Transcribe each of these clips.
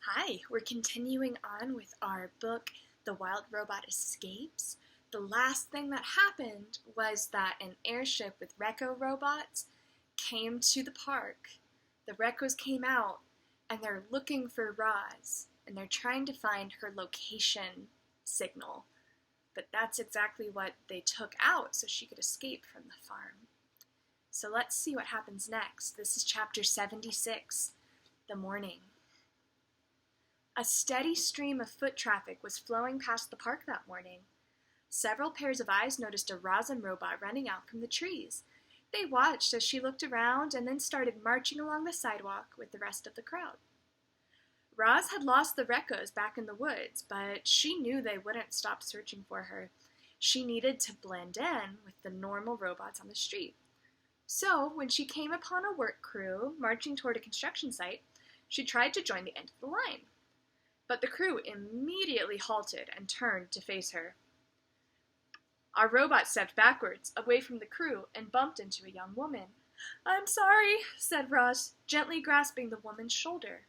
Hi, we're continuing on with our book, The Wild Robot Escapes. The last thing that happened was that an airship with Recco robots came to the park. The Reccos came out, and they're looking for Roz, and they're trying to find her location signal. But that's exactly what they took out so she could escape from the farm. So let's see what happens next. This is chapter 76, The Morning. A steady stream of foot traffic was flowing past the park that morning. Several pairs of eyes noticed a Rosin robot running out from the trees. They watched as she looked around and then started marching along the sidewalk with the rest of the crowd. Roz had lost the Reccos back in the woods, but she knew they wouldn't stop searching for her. She needed to blend in with the normal robots on the street. So, when she came upon a work crew marching toward a construction site, she tried to join the end of the line. But the crew immediately halted and turned to face her. Our robot stepped backwards, away from the crew, and bumped into a young woman. "I'm sorry," said Roz, gently grasping the woman's shoulder.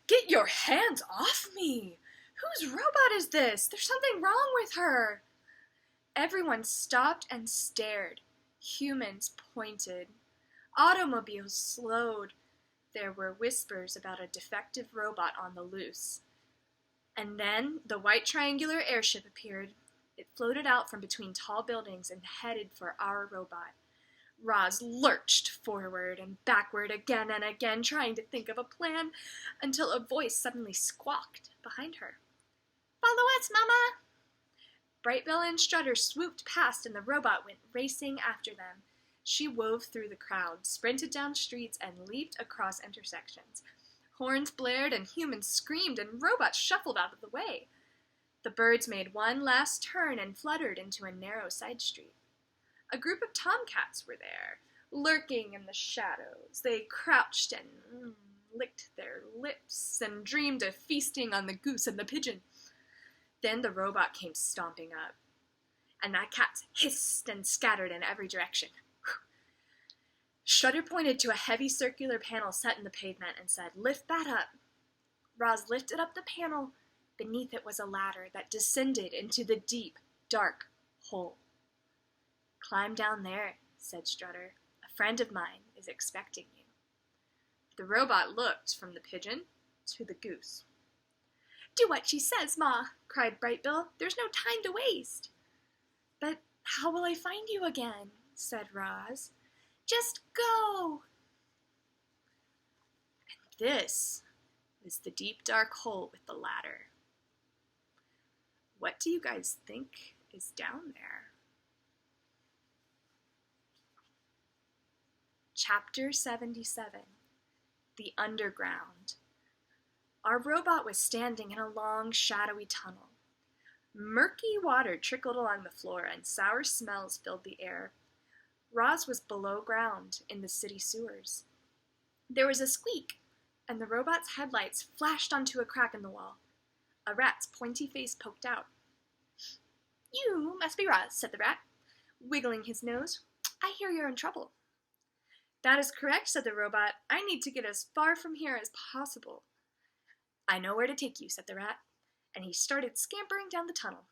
"Get your hands off me! Whose robot is this? There's something wrong with her!" Everyone stopped and stared. Humans pointed. Automobiles slowed. There were whispers about a defective robot on the loose. And then the white triangular airship appeared. It floated out from between tall buildings and headed for our robot. Roz lurched forward and backward again and again, trying to think of a plan, until a voice suddenly squawked behind her. "Follow us, Mama!" Brightbill and Strutter swooped past, and the robot went racing after them. She wove through the crowd, sprinted down streets, and leaped across intersections. Horns blared, and humans screamed, and robots shuffled out of the way. The birds made one last turn and fluttered into a narrow side street. A group of tomcats were there, lurking in the shadows. They crouched and licked their lips and dreamed of feasting on the goose and the pigeon. Then the robot came stomping up, and the cats hissed and scattered in every direction. Strutter pointed to a heavy circular panel set in the pavement and said, "Lift that up." Roz lifted up the panel. Beneath it was a ladder that descended into the deep, dark hole. "Climb down there," said Strutter. "A friend of mine is expecting you." The robot looked from the pigeon to the goose. "Do what she says, Ma," cried Brightbill. "There's no time to waste." "But how will I find you again?" said Roz. "Just go!" And this is the deep, dark hole with the ladder. What do you guys think is down there? Chapter 77, The Underground. Our robot was standing in a long, shadowy tunnel. Murky water trickled along the floor, and sour smells filled the air. Roz was below ground in the city sewers. There was a squeak, and the robot's headlights flashed onto a crack in the wall. A rat's pointy face poked out. "You must be Roz," said the rat, wiggling his nose. "I hear you're in trouble." "That is correct," said the robot. "I need to get as far from here as possible." "I know where to take you," said the rat, and he started scampering down the tunnel.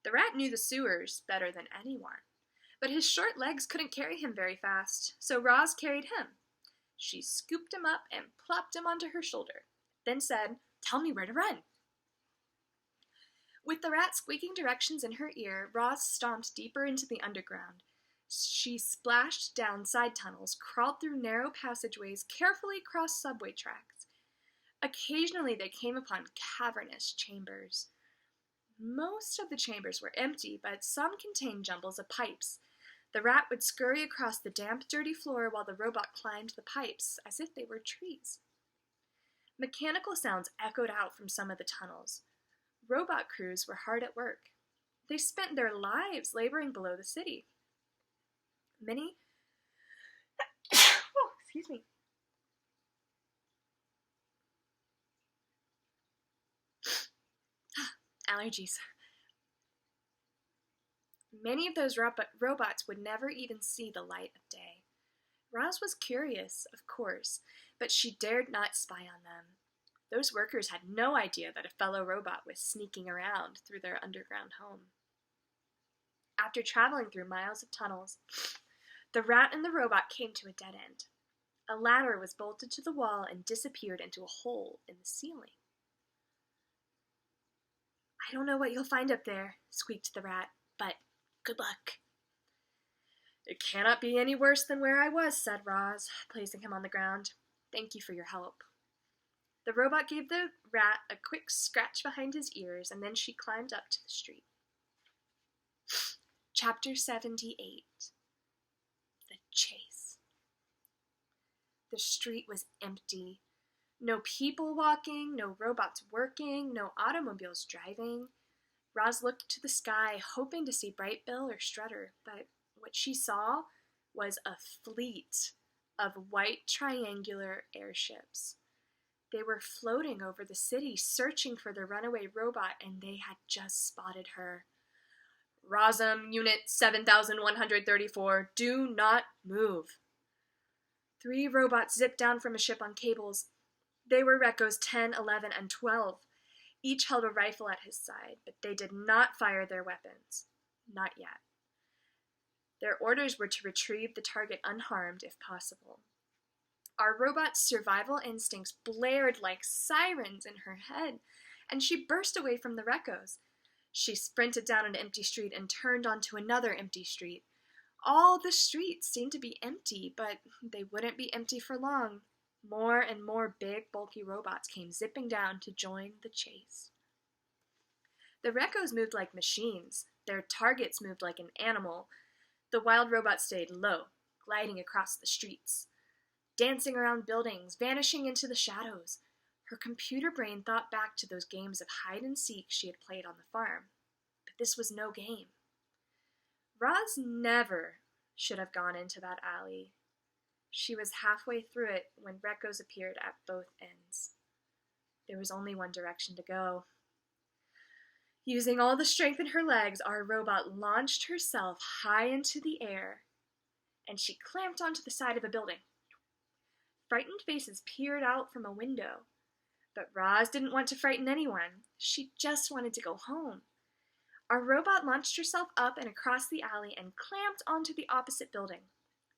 The rat knew the sewers better than anyone, but his short legs couldn't carry him very fast, so Roz carried him. She scooped him up and plopped him onto her shoulder, then said, "Tell me where to run." With the rat squeaking directions in her ear, Roz stomped deeper into the underground. She splashed down side tunnels, crawled through narrow passageways, carefully crossed subway tracks. Occasionally they came upon cavernous chambers. Most of the chambers were empty, but some contained jumbles of pipes. The rat would scurry across the damp, dirty floor while the robot climbed the pipes as if they were trees. Mechanical sounds echoed out from some of the tunnels. Robot crews were hard at work. They spent their lives laboring below the city. Many excuse me. Allergies. Many of those robots would never even see the light of day. Roz was curious, of course, but she dared not spy on them. Those workers had no idea that a fellow robot was sneaking around through their underground home. After traveling through miles of tunnels, the rat and the robot came to a dead end. A ladder was bolted to the wall and disappeared into a hole in the ceiling. "I don't know what you'll find up there," squeaked the rat, "but good luck." "It cannot be any worse than where I was," said Roz, placing him on the ground. "Thank you for your help." The robot gave the rat a quick scratch behind his ears, and then she climbed up to the street. Chapter 78. The Chase. The street was empty. No people walking, no robots working, no automobiles driving. Roz looked to the sky, hoping to see Bright Bill or Strutter, but what she saw was a fleet of white triangular airships. They were floating over the city, searching for the runaway robot, and they had just spotted her. "Rosum, Unit 7134, do not move." 3 robots zipped down from a ship on cables. They were Recco's 10, 11, and 12. Each held a rifle at his side, but they did not fire their weapons. Not yet. Their orders were to retrieve the target unharmed if possible. Our robot's survival instincts blared like sirens in her head, and she burst away from the Reccos. She sprinted down an empty street and turned onto another empty street. All the streets seemed to be empty, but they wouldn't be empty for long. More and more big, bulky robots came zipping down to join the chase. The Reccos moved like machines. Their targets moved like an animal. The wild robot stayed low, gliding across the streets, dancing around buildings, vanishing into the shadows. Her computer brain thought back to those games of hide-and-seek she had played on the farm. But this was no game. Roz never should have gone into that alley. She was halfway through it when Reccos appeared at both ends. There was only one direction to go. Using all the strength in her legs, our robot launched herself high into the air, and she clamped onto the side of a building. Frightened faces peered out from a window, but Roz didn't want to frighten anyone. She just wanted to go home. Our robot launched herself up and across the alley and clamped onto the opposite building.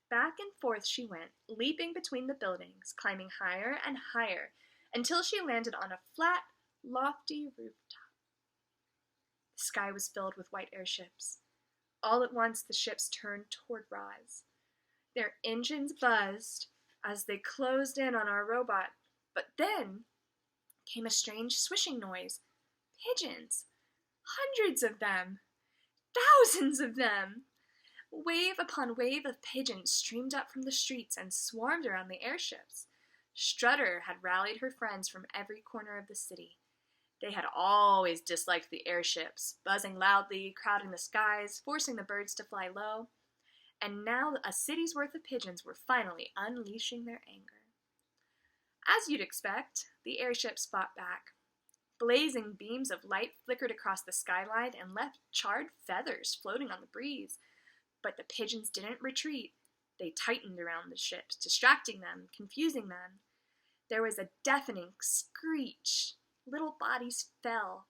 Back and forth she went, leaping between the buildings, climbing higher and higher, until she landed on a flat, lofty rooftop. The sky was filled with white airships. All at once the ships turned toward Roz. Their engines buzzed as they closed in on our robot, but then came a strange swishing noise. Pigeons! Hundreds of them! Thousands of them! Wave upon wave of pigeons streamed up from the streets and swarmed around the airships. Strutter had rallied her friends from every corner of the city. They had always disliked the airships, buzzing loudly, crowding the skies, forcing the birds to fly low. And now a city's worth of pigeons were finally unleashing their anger. As you'd expect, the airships fought back. Blazing beams of light flickered across the skyline and left charred feathers floating on the breeze. But the pigeons didn't retreat. They tightened around the ships, distracting them, confusing them. There was a deafening screech. Little bodies fell,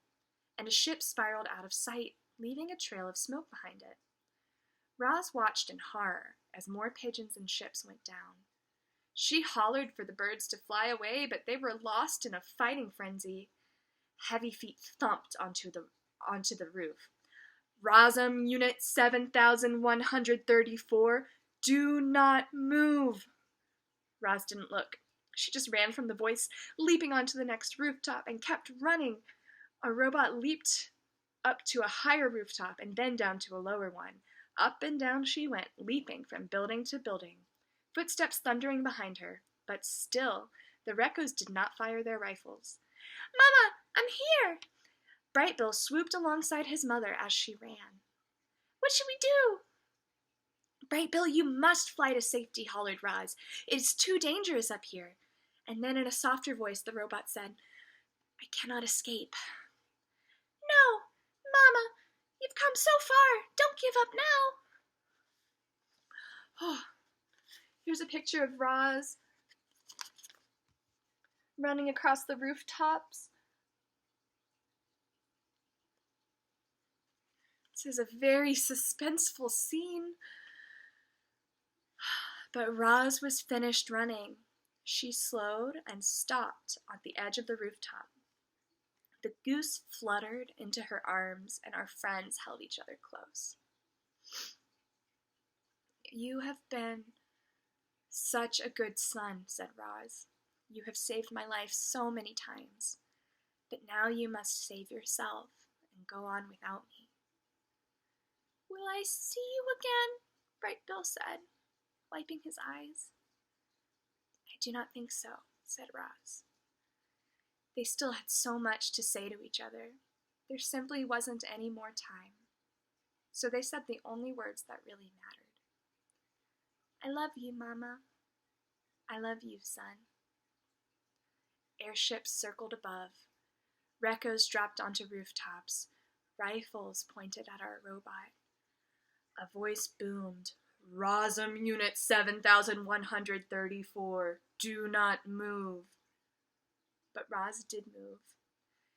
and a ship spiraled out of sight, leaving a trail of smoke behind it. Roz watched in horror as more pigeons and ships went down. She hollered for the birds to fly away, but they were lost in a fighting frenzy. Heavy feet thumped onto the roof. "Rosum, Unit 7134, do not move." Roz didn't look. She just ran from the voice, leaping onto the next rooftop, and kept running. A robot leaped up to a higher rooftop and then down to a lower one. Up and down she went, leaping from building to building, footsteps thundering behind her. But still, the Reccos did not fire their rifles. "Mama, I'm here!" Bright Bill swooped alongside his mother as she ran. "What should we do?" "Bright Bill, you must fly to safety," hollered Roz. "It's too dangerous up here." And then in a softer voice, the robot said, "I cannot escape." "No, Mama, you've come so far. Don't give up now." Here's a picture of Roz running across the rooftops. This is a very suspenseful scene. But Roz was finished running. She slowed and stopped at the edge of the rooftop. The goose fluttered into her arms, and our friends held each other close. "You have been such a good son," said Roz. "You have saved my life so many times, but now you must save yourself and go on without me." "Will I see you again?" Bright Bill said, wiping his eyes. "I do not think so," said Roz. They still had so much to say to each other. There simply wasn't any more time. So they said the only words that really mattered. "I love you, Mama. I love you, son." Airships circled above. Reccos dropped onto rooftops. Rifles pointed at our robot. A voice boomed, "Rosum Unit 7134, do not move." But Roz did move.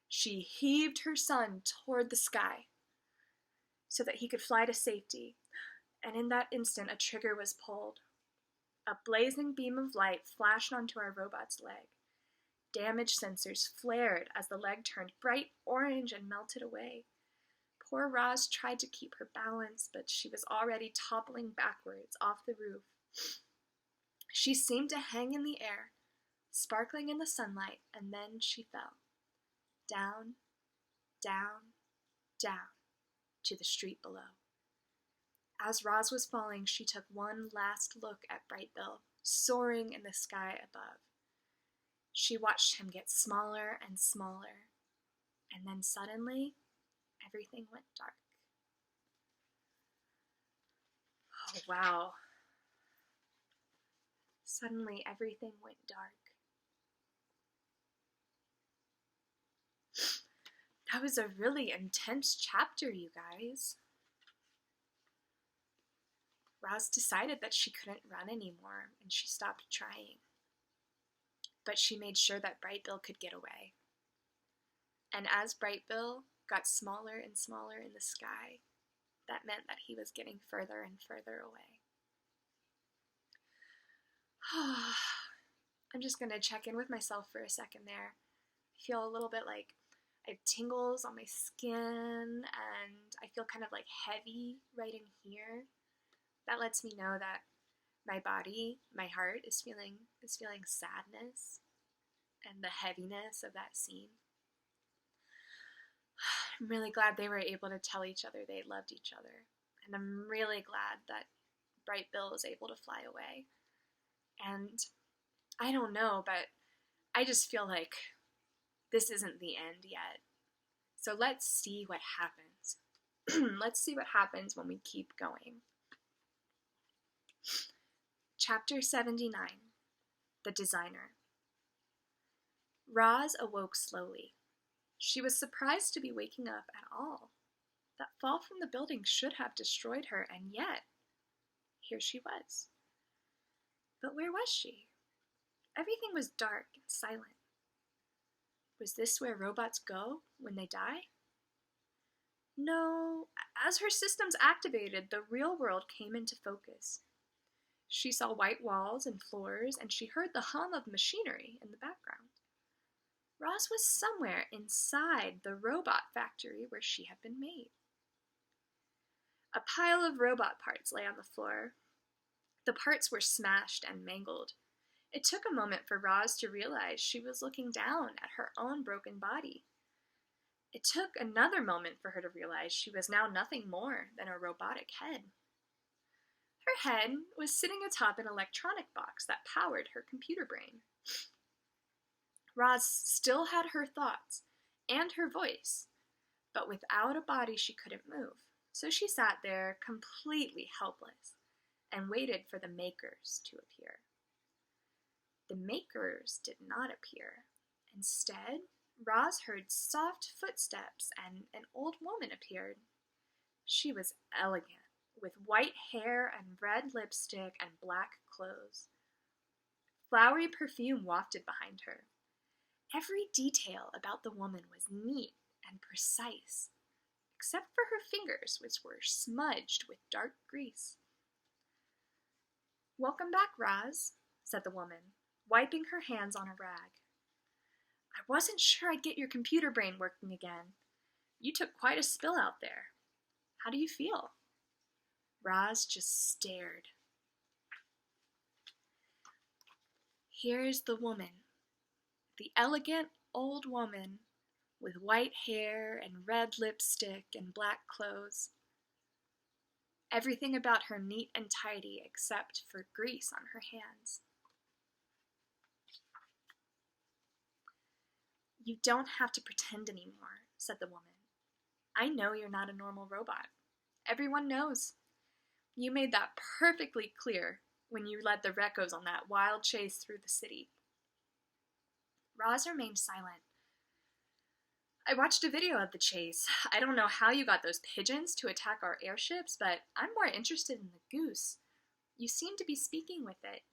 She heaved her son toward the sky so that he could fly to safety, and in that instant a trigger was pulled. A blazing beam of light flashed onto our robot's leg. Damaged sensors flared as the leg turned bright orange and melted away. Poor Roz tried to keep her balance, but she was already toppling backwards off the roof. She seemed to hang in the air, sparkling in the sunlight, and then she fell. Down, down, down, to the street below. As Roz was falling, she took one last look at Bright Bill, soaring in the sky above. She watched him get smaller and smaller, and then suddenly, everything went dark. Oh, wow. Suddenly, everything went dark. That was a really intense chapter, you guys. Roz decided that she couldn't run anymore, and she stopped trying. But she made sure that Bright Bill could get away. And as Bright Bill got smaller and smaller in the sky, that meant that he was getting further and further away. I'm just going to check in with myself for a second there. I feel a little bit like I have tingles on my skin, and I feel kind of like heavy right in here. That lets me know that my body, my heart is feeling sadness and the heaviness of that scene. I'm really glad they were able to tell each other they loved each other. And I'm really glad that Bright Bill was able to fly away. And I don't know, but I just feel like this isn't the end yet. So let's see what happens. Let's see what happens when we keep going. Chapter 79, The Designer. Roz awoke slowly. She was surprised to be waking up at all. That fall from the building should have destroyed her, and yet, here she was. But where was she? Everything was dark and silent. Was this where robots go when they die? No, as her systems activated, the real world came into focus. She saw white walls and floors, and she heard the hum of machinery in the background. Roz was somewhere inside the robot factory where she had been made. A pile of robot parts lay on the floor. The parts were smashed and mangled. It took a moment for Roz to realize she was looking down at her own broken body. It took another moment for her to realize she was now nothing more than a robotic head. Her head was sitting atop an electronic box that powered her computer brain. Roz still had her thoughts and her voice, but without a body she couldn't move, so she sat there completely helpless and waited for the makers to appear. The makers did not appear. Instead, Roz heard soft footsteps and an old woman appeared. She was elegant, with white hair and red lipstick and black clothes. Flowery perfume wafted behind her. Every detail about the woman was neat and precise, except for her fingers, which were smudged with dark grease. "Welcome back, Roz," said the woman, wiping her hands on a rag. "I wasn't sure I'd get your computer brain working again. You took quite a spill out there. How do you feel?" Roz just stared. Here's the woman, the elegant old woman with white hair and red lipstick and black clothes. Everything about her neat and tidy except for grease on her hands. "You don't have to pretend anymore," said the woman. "I know you're not a normal robot. Everyone knows. You made that perfectly clear when you led the Reccos on that wild chase through the city." Roz remained silent. "I watched a video of the chase. I don't know how you got those pigeons to attack our airships, but I'm more interested in the goose. You seem to be speaking with it.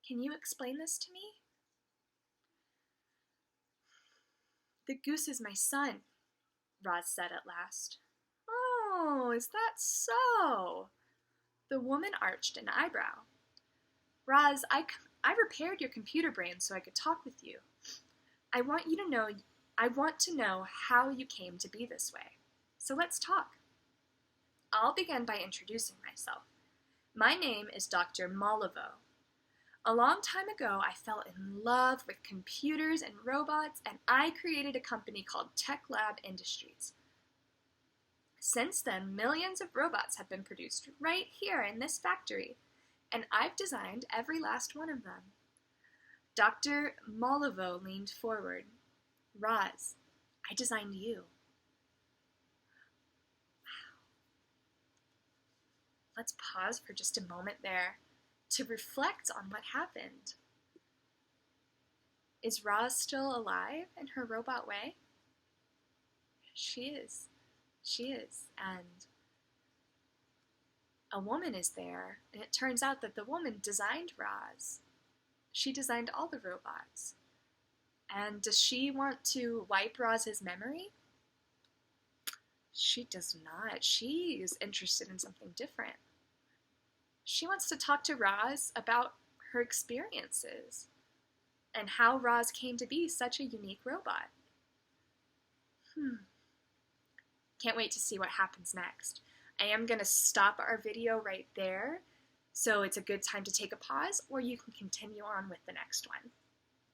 Can you explain this to me?" "The goose is my son," Roz said at last. "Oh, is that so?" The woman arched an eyebrow. "Roz, I repaired your computer brain so I could talk with you. I want to know how you came to be this way. So let's talk. I'll begin by introducing myself. My name is Dr. Malivo. A long time ago, I fell in love with computers and robots, and I created a company called Tech Lab Industries. Since then, millions of robots have been produced right here in this factory, and I've designed every last one of them." Dr. Malivo leaned forward. "Roz, I designed you." Wow. Let's pause for just a moment there to reflect on what happened. Is Roz still alive in her robot way? She is. She is. And a woman is there, and it turns out that the woman designed Roz. She designed all the robots. And does she want to wipe Roz's memory? She does not. She is interested in something different. She wants to talk to Roz about her experiences and how Roz came to be such a unique robot. Can't wait to see what happens next. I am going to stop our video right there, so it's a good time to take a pause, or you can continue on with the next one.